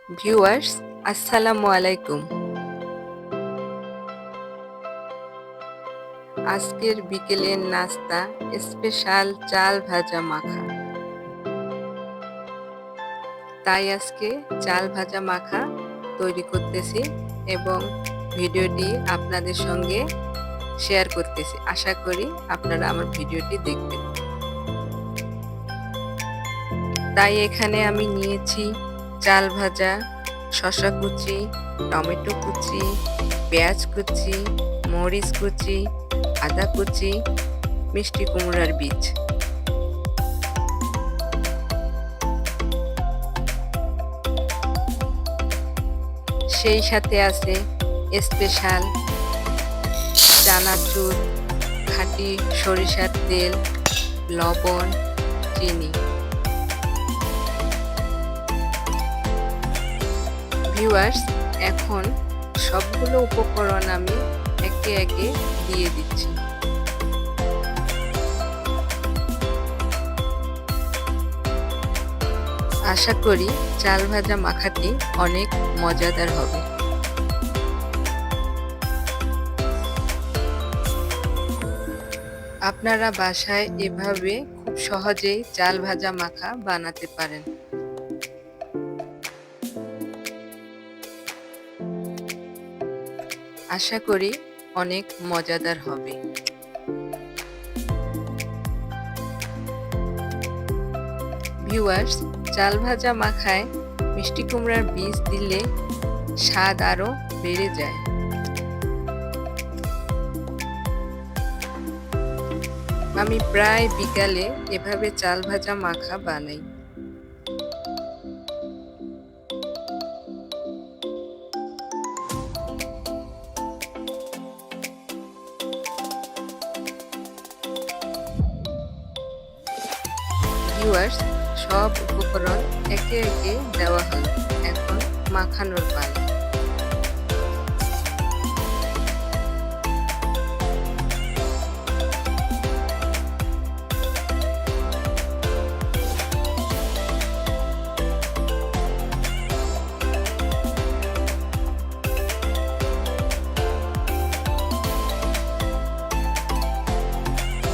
Viewers, আসসালামু আলাইকুম। আজকের বিকেলের নাস্তা স্পেশাল চাল ভাজা মাখা। তাই আজকে চাল ভাজা মাখা তৈরি করতেছি এবং ভিডিওটি আপনাদের সঙ্গে শেয়ার করতেছি। আশা করি আপনারা আমার ভিডিওটি দেখবেন। তাই এখানে আমি নিয়েছি চাল ভাজা, শসা কুচি, টমেটো কুচি, পেঁয়াজ কুচি, মরিচ কুচি, আদা কুচি, মিষ্টি কুমড়ার বীজ। সেই সাথে আছে স্পেশাল চানাচুর, খাঁটি সরিষার তেল, লবণ, চিনি। ভিউয়ার্স, এখন সবগুলো উপকরণ আমি একে একে দিয়ে দিচ্ছি। আশা করি চাল ভাজা মাখাটি অনেক মজাদার হবে। আপনারা বাসায় এভাবে খুব সহজেই চাল ভাজা মাখা বানাতে পারেন। আশা করি অনেক মজাদার হবে। ভিউয়ার্স, চাল ভাজা মাখায় মিষ্টি কুমড়ার বীজ দিলে স্বাদ আরো বেড়ে যায়। আমি প্রায় বিকালে এভাবে চাল ভাজা মাখা বানাই। ভিউয়ার্স, সব উপকরণ একে একে দেওয়া হলো। এখন মাখানোর পালা।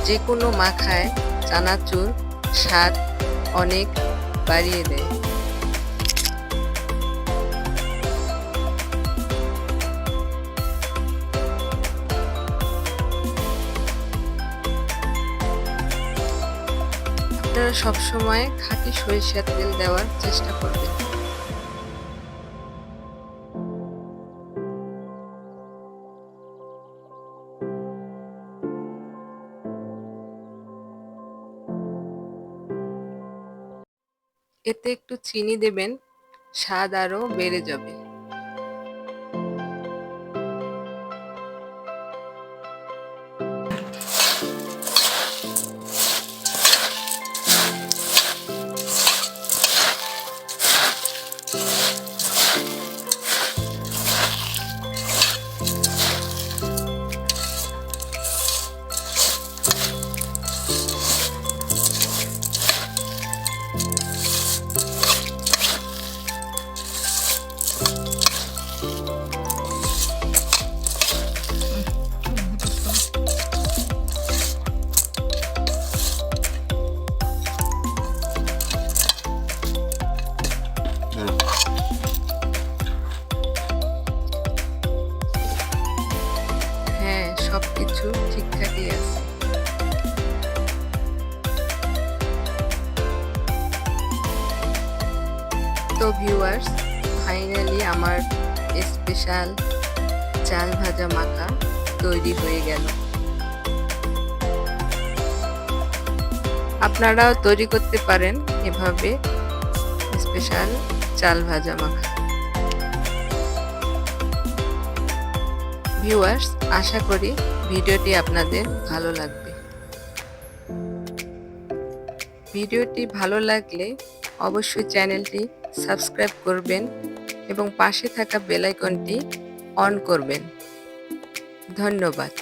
যে কোনো মাখায় চানাচুর স্বাদ অনেক বাড়িয়ে দেয়। আপনারা সবসময় খাঁটি সরিষার তেল দেওয়ার চেষ্টা করবেন। এতে একটু চিনি দেবেন, স্বাদ আরো বেড়ে যাবে। হ্যাঁ, সবকিছু ঠিকঠাকই আছে। তো ভিউয়ার্স, ফাইনালি আমার স্পেশাল চাল ভাজা মাখা তৈরি হয়ে গেল। আপনারাও তৈরি করতে পারেন এভাবে স্পেশাল চাল ভাজা মাখা। ভিউয়ার্স, আশা করি ভিডিওটি আপনাদের ভালো লাগবে। ভিডিওটি ভালো লাগলে অবশ্যই চ্যানেলটি সাবস্ক্রাইব করবেন এবং পাশে থাকা বেল আইকনটি অন করবেন। ধন্যবাদ।